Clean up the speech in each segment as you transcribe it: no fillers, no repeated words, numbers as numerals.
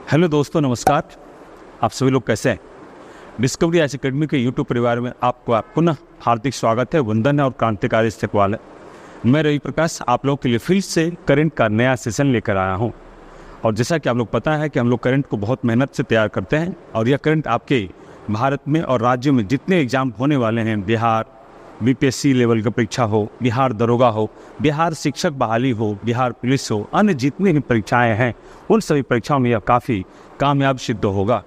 Hello दोस्तों, नमस्कार। आप सभी लोग कैसे हैं? डिस्कवरी एच अकेडमी के यूट्यूब परिवार में आपको पुनः हार्दिक स्वागत है। वंदन है और क्रांतिकारी इस्तेकबाल है। मैं रवि प्रकाश आप लोगों के लिए फिर से करंट का नया सेशन लेकर आया हूं। और जैसा कि आप लोग पता है कि हम लोग करंट को बहुत मेहनत से तैयार करते हैं और यह करंट आपके भारत में और राज्यों में जितने एग्जाम होने वाले हैं, बिहार बीपीएससी लेवल का परीक्षा हो, बिहार दरोगा हो, बिहार शिक्षक बहाली हो, बिहार पुलिस हो, अन्य जितनी भी परीक्षाएं हैं उन सभी परीक्षाओं में यह काफ़ी कामयाब सिद्ध होगा।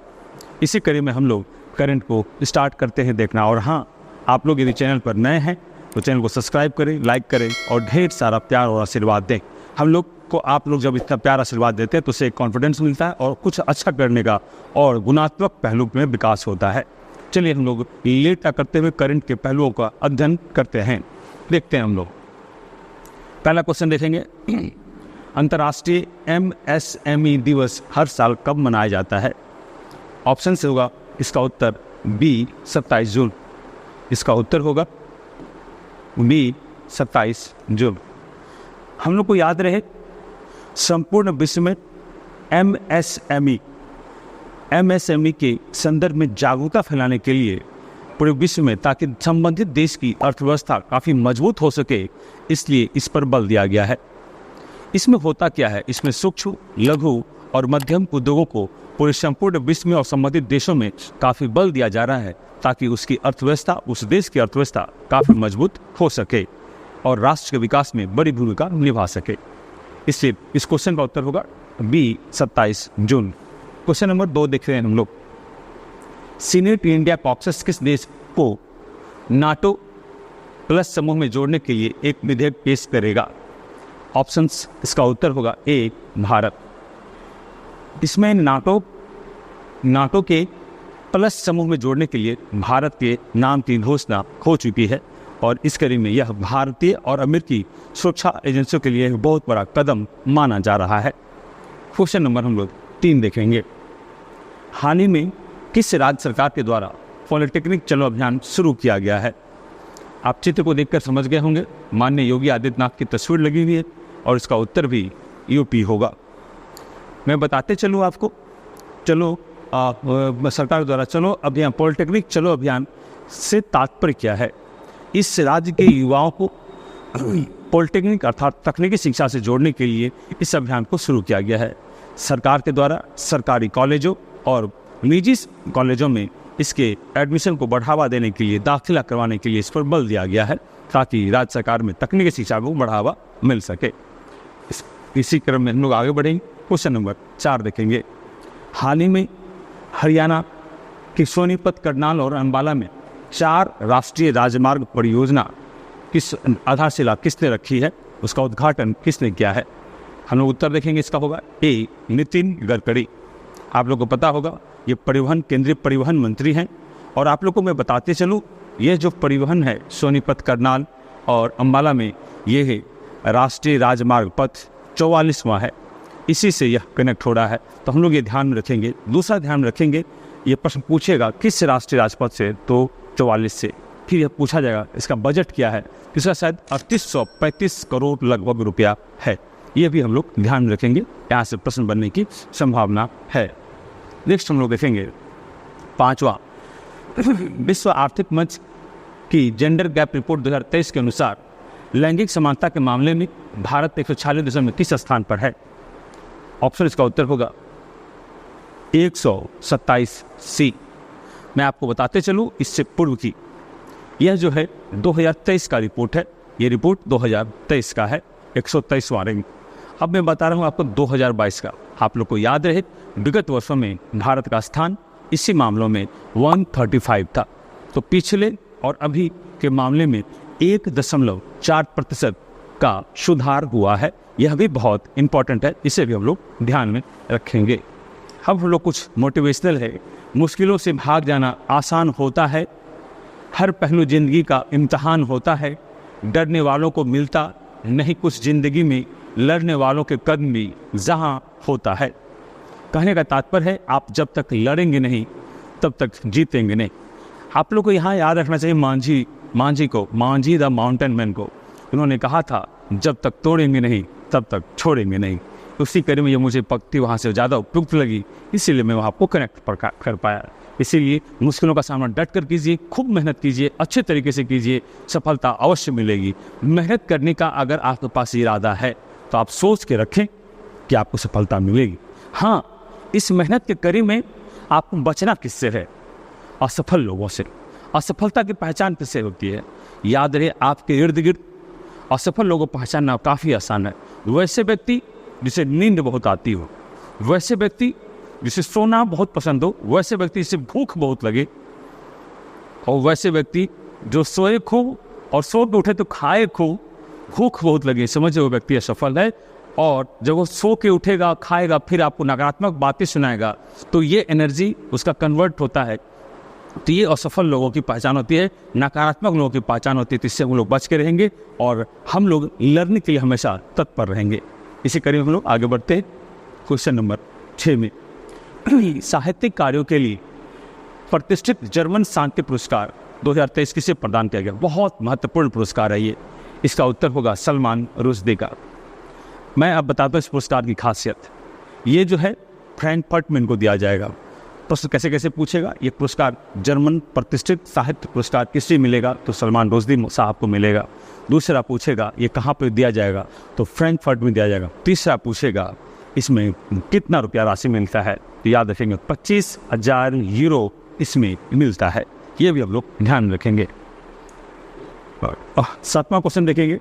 इसी कड़ी में हम लोग करंट को स्टार्ट करते हैं देखना। और हाँ, आप लोग यदि चैनल पर नए हैं तो चैनल को सब्सक्राइब करें, लाइक करें और ढेर सारा प्यार और आशीर्वाद दें। हम लोग को आप लोग जब इतना प्यार आशीर्वाद देते हैं तो उससे कॉन्फिडेंस मिलता है और कुछ अच्छा करने का और गुणात्मक पहलू में विकास होता है। चलिए हम लोग लेट ना करते हुए करंट के पहलुओं का अध्ययन करते हैं। देखते हैं हम लोग। पहला क्वेश्चन देखेंगे, अंतर्राष्ट्रीय एमएसएमई दिवस हर साल कब मनाया जाता है? ऑप्शन से होगा इसका उत्तर बी 27 जून। इसका उत्तर होगा बी 27 जून। हम लोग को याद रहे, संपूर्ण विश्व में एमएसएमई के संदर्भ में जागरूकता फैलाने के लिए पूरे विश्व में, ताकि संबंधित देश की अर्थव्यवस्था काफ़ी मजबूत हो सके, इसलिए इस पर बल दिया गया है। इसमें होता क्या है, इसमें सूक्ष्म, लघु और मध्यम उद्योगों को पूरे संपूर्ण विश्व में और संबंधित देशों में काफ़ी बल दिया जा रहा है, ताकि उसकी अर्थव्यवस्था, उस देश की अर्थव्यवस्था काफ़ी मजबूत हो सके और राष्ट्र के विकास में बड़ी भूमिका निभा सके। इसलिए इस क्वेश्चन का उत्तर होगा बी 27 जून। क्वेश्चन नंबर 2 देख रहे हैं हम लोग। सीनेट इंडिया कॉकस किस देश को नाटो प्लस समूह में जोड़ने के लिए एक विधेयक पेश करेगा? ऑप्शंस, इसका उत्तर होगा ए भारत। इसमें नाटो के प्लस समूह में जोड़ने के लिए भारत के नाम की घोषणा हो चुकी है और इस कड़ी में यह भारतीय और अमेरिकी सुरक्षा एजेंसियों के लिए एक बहुत बड़ा कदम माना जा रहा है। क्वेश्चन नंबर हम लोग 3 देखेंगे। हाल ही में किस राज्य सरकार के द्वारा पॉलिटेक्निक चलो अभियान शुरू किया गया है? आप चित्र को देखकर समझ गए होंगे, माननीय योगी आदित्यनाथ की तस्वीर लगी हुई है और इसका उत्तर भी यूपी होगा। मैं बताते चलूँ आपको, सरकार द्वारा चलो अभियान, पॉलिटेक्निक चलो अभियान से तात्पर्य क्या है? इस राज्य के युवाओं को पॉलिटेक्निक अर्थात तकनीकी शिक्षा से जोड़ने के लिए इस अभियान को शुरू किया गया है। सरकार के द्वारा सरकारी कॉलेजों और निजी कॉलेजों में इसके एडमिशन को बढ़ावा देने के लिए, दाखिला करवाने के लिए इस पर बल दिया गया है, ताकि राज्य सरकार में तकनीकी शिक्षा को बढ़ावा मिल सके। इसी क्रम में हम लोग आगे बढ़ेंगे। क्वेश्चन नंबर 4 देखेंगे। हाल ही में हरियाणा के सोनीपत, करनाल और अंबाला में 4 राष्ट्रीय राजमार्ग परियोजना किस आधारशिला किसने रखी है? उसका उद्घाटन किसने किया है? हम लोग उत्तर देखेंगे, इसका होगा ए नितिन गडकरी। आप लोग को पता होगा ये केंद्रीय परिवहन मंत्री हैं। और आप लोग को मैं बताते चलूँ, ये जो परिवहन है सोनीपत, करनाल और अंबाला में, ये है राष्ट्रीय राजमार्ग पथ 44वां है, इसी से यह कनेक्ट हो रहा है। तो हम लोग ये ध्यान में रखेंगे। दूसरा ध्यान रखेंगे, ये प्रश्न पूछेगा किस राष्ट्रीय राजपथ से, तो 44 से। फिर यह पूछा जाएगा इसका बजट क्या है, इसका शायद 3835 करोड़ लगभग रुपया है। ये भी हम लोग ध्यान में रखेंगे, यहाँ से प्रश्न बनने की संभावना है। नेक्स्ट हम लोग देखेंगे 5वां, विश्व आर्थिक मंच की जेंडर गैप रिपोर्ट 2023 के अनुसार लैंगिक समानता के मामले में भारत 146 देशों में किस स्थान पर है? ऑप्शन, इसका उत्तर होगा 127 सी। मैं आपको बताते चलूँ इससे पूर्व की, यह जो है 2023 का रिपोर्ट है। ये रिपोर्ट 2023 का है, 123वां रैंक। अब मैं बता रहा हूँ आपको 2022 का। आप लोग को याद रहे, विगत वर्षों में भारत का स्थान इसी मामलों में 135 था। तो पिछले और अभी के मामले में 1.4% का सुधार हुआ है। यह भी बहुत इंपॉर्टेंट है, इसे भी हम लोग ध्यान में रखेंगे। अब हम लोग कुछ मोटिवेशनल है। मुश्किलों से भाग जाना आसान होता है, हर पहलू जिंदगी का इम्तहान होता है, डरने वालों को मिलता नहीं कुछ जिंदगी में, लड़ने वालों के कदम भी जहां होता है। कहने का तात्पर्य है, आप जब तक लड़ेंगे नहीं तब तक जीतेंगे नहीं। आप लोग को यहाँ याद रखना चाहिए मांझी द माउंटेन मैन को। उन्होंने कहा था, जब तक तोड़ेंगे नहीं तब तक छोड़ेंगे नहीं। उसी कड़ी में ये मुझे पंक्ति वहाँ से ज़्यादा उपयुक्त लगी, इसीलिए मैं वहाँ को कनेक्ट कर पाया। इसीलिए मुश्किलों का सामना डट कर कीजिए, खूब मेहनत कीजिए, अच्छे तरीके से कीजिए, सफलता अवश्य मिलेगी। मेहनत करने का अगर आपके पास इरादा है तो आप सोच के रखें कि आपको सफलता मिलेगी। हाँ, इस मेहनत के कड़ी में आपको बचना किससे है? असफल लोगों से। असफलता की पहचान किससे होती है? याद रहे, आपके इर्द गिर्द असफल लोगों को पहचानना काफ़ी आसान है। वैसे व्यक्ति जिसे नींद बहुत आती हो, वैसे व्यक्ति जिसे सोना बहुत पसंद हो, वैसे व्यक्ति जिसे भूख बहुत लगे, और वैसे व्यक्ति जो सोए खूब और सो के उठे तो खाए खूब, भूख बहुत लगे, समझे वो व्यक्ति असफल है। और जब वो सो के उठेगा, खाएगा, फिर आपको नकारात्मक बातें सुनाएगा, तो ये एनर्जी उसका कन्वर्ट होता है। तो ये असफल लोगों की पहचान होती है, नकारात्मक लोगों की पहचान होती है। तो इससे हम लोग बच के रहेंगे और हम लोग लर्निंग के लिए हमेशा तत्पर रहेंगे। इसी कड़ी में हम लोग आगे बढ़ते हैं। क्वेश्चन नंबर 6 में साहित्यिक कार्यों के लिए प्रतिष्ठित जर्मन शांति पुरस्कार 2023 किसे प्रदान किया गया? बहुत महत्वपूर्ण पुरस्कार है ये। इसका उत्तर होगा सलमान रुश्दी का। मैं अब बताता हूँ इस पुरस्कार की खासियत। ये जो है फ्रैंकफर्ट में इनको दिया जाएगा। प्रश्न कैसे कैसे पूछेगा? ये पुरस्कार जर्मन प्रतिष्ठित साहित्य पुरस्कार किसे मिलेगा? तो सलमान रुश्दी साहब को मिलेगा। दूसरा पूछेगा ये कहाँ पर दिया जाएगा? तो फ्रैंकफर्ट में दिया जाएगा। तीसरा पूछेगा इसमें कितना रुपया राशि मिलता है? तो याद रखेंगे 25,000 यूरो इसमें मिलता है। ये भी हम लोग ध्यान रखेंगे। 7वां क्वेश्चन देखेंगे।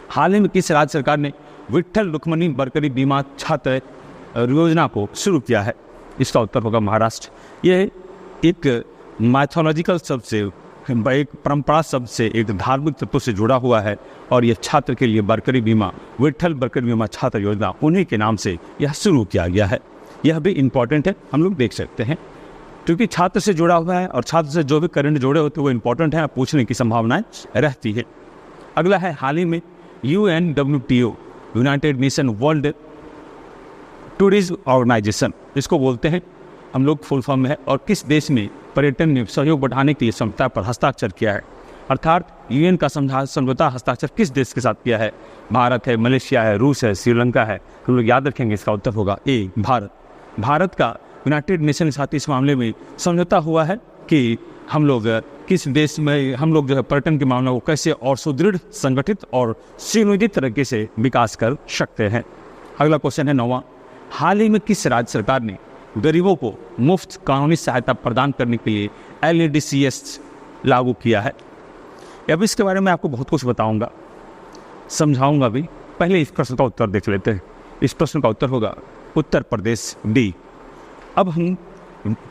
हाल ही में किस राज्य सरकार ने विट्ठल रुक्मिणी बरकरी बीमा छात्र योजना को शुरू किया है? इसका उत्तर होगा महाराष्ट्र। यह एक माइथोलॉजिकल शब्द से, एक परंपरा शब्द से, एक धार्मिक तत्व से जुड़ा हुआ है। और यह छात्र के लिए बरकरी बीमा, विट्ठल बरकरी बीमा छात्र योजना, उन्हीं के नाम से यह शुरू किया गया है। यह भी इम्पॉर्टेंट है, हम लोग देख सकते हैं, क्योंकि छात्र से जुड़ा हुआ है और छात्र से जो भी करंट जोड़े होते हैं वो इम्पोर्टेंट है, पूछने की संभावनाएं रहती है। अगला है हाल ही में UNWTO, United Nation World Tourism Organisation, इसको बोलते हैं हम लोग फुल फॉर्म में है, और किस देश में पर्यटन में सहयोग बढ़ाने के लिए समझौता पर हस्ताक्षर किया है? अर्थात UN का समझौता हस्ताक्षर किस देश के साथ किया है? भारत है, मलेशिया है, रूस है, श्रीलंका है। हम लोग याद रखेंगे, इसका उत्तर होगा ए, भारत। भारत का यूनाइटेड नेशन के साथ इस मामले में समझौता हुआ है कि हम लोग किस देश में हम लोग जो है पर्यटन के मामले को कैसे और सुदृढ़, संगठित और सुनियोजित तरीके से विकास कर सकते हैं। अगला क्वेश्चन है 9वां। हाल ही में किस राज्य सरकार ने गरीबों को मुफ्त कानूनी सहायता प्रदान करने के लिए LADCS लागू किया है? अब इसके बारे में आपको बहुत कुछ बताऊंगा, समझाऊंगा भी। पहले इस प्रश्न का उत्तर देख लेते हैं। इस प्रश्न का उत्तर होगा उत्तर प्रदेश, डी। अब हम,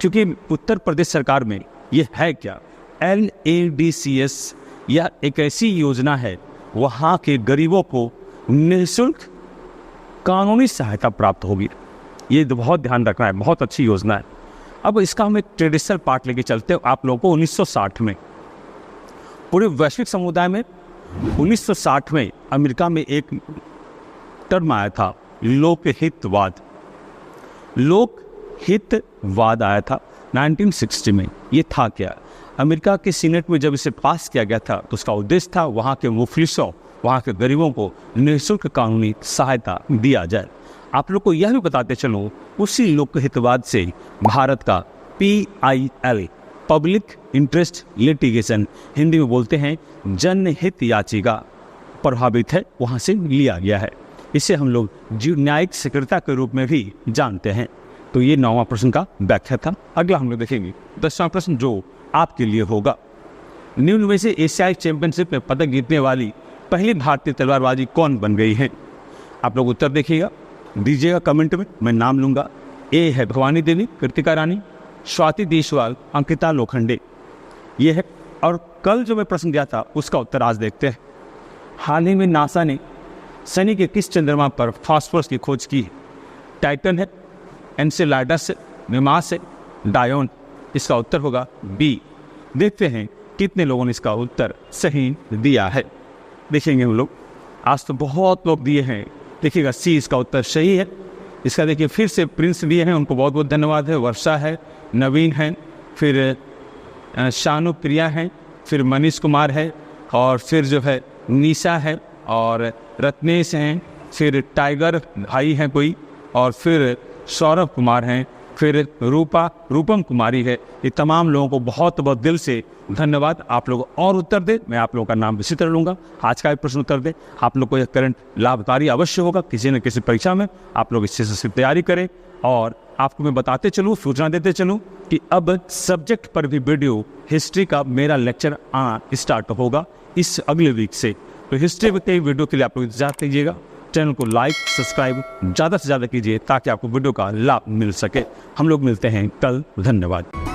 चूंकि उत्तर प्रदेश सरकार में ये है क्या, LADCS, यह एक ऐसी योजना है वहाँ के गरीबों को निःशुल्क कानूनी सहायता प्राप्त होगी। ये बहुत ध्यान रखना है, बहुत अच्छी योजना है। अब इसका हम एक ट्रेडिशनल पार्ट लेके चलते हैं आप लोगों को। 1960 में पूरे वैश्विक समुदाय में 1960 में अमेरिका में एक टर्म आया था, लोकहितवाद। लोकहितवाद आया था 1960 में। ये था क्या? अमेरिका के सीनेट में जब इसे पास किया गया था तो उसका उद्देश्य था वहाँ के मुफलिसों, वहाँ के गरीबों को निःशुल्क कानूनी सहायता दिया जाए। आप लोग को यह भी बताते चलो, उसी लोकहितवाद से भारत का PIL, public interest litigation, Hindi में बोलते हैं जनहित याचिका, प्रभावित है, वहाँ से लिया गया है। इसे हम लोग न्यायिक सक्रियता के रूप में भी जानते हैं। तो ये 9वां प्रश्न का व्याख्या था। अगला हम लोग देखेंगे 10वां प्रश्न, जो आपके लिए होगा। निम्न में से एशियाई चैंपियनशिप में पदक जीतने वाली पहली भारतीय तलवारबाजी कौन बन गई है? आप लोग उत्तर देखिएगा, दीजिएगा कमेंट में, मैं नाम लूँगा। ए है भवानी देवी, कृतिका रानी, स्वाति देशवाल, अंकिता लोखंडे, ये है। और कल जो मैं प्रश्न दिया था उसका उत्तर आज देखते हैं। हाल ही में नासा ने शनि के किस चंद्रमा पर फास्फोरस की खोज की है? टाइटन है, एनसेलाडस है, मिमास है, डायोन। इसका उत्तर होगा बी। देखते हैं कितने लोगों ने इसका उत्तर सही दिया है। देखेंगे हम लोग, आज तो बहुत लोग दिए हैं। देखिएगा सी इसका उत्तर सही है। इसका देखिए फिर से प्रिंस दिए हैं, उनको बहुत बहुत धन्यवाद है। वर्षा है, नवीन है, फिर शानु प्रिया है, फिर मनीष कुमार है, और फिर जो है निशा है, और रत्नेश हैं, फिर टाइगर भाई हैं कोई, और फिर सौरभ कुमार हैं, फिर रूपम कुमारी है। ये तमाम लोगों को बहुत बहुत दिल से धन्यवाद। आप लोग और उत्तर दें, मैं आप लोगों का नाम इसी तरह लूँगा। आज का भी प्रश्न उत्तर दें, आप लोग को यह करंट लाभकारी अवश्य होगा किसी न किसी परीक्षा में। आप लोग इससे सिर्फ तैयारी करें, और आपको मैं बताते चलूँ, सूचना देते चलूँ कि अब सब्जेक्ट पर भी वीडियो हिस्ट्री का मेरा लेक्चर आना स्टार्ट होगा इस अगले वीक से। तो हिस्ट्री के वीडियो के लिए आप लोग इंतजार कीजिएगा। चैनल को लाइक सब्सक्राइब ज़्यादा से ज़्यादा कीजिए ताकि आपको वीडियो का लाभ मिल सके। हम लोग मिलते हैं कल। धन्यवाद।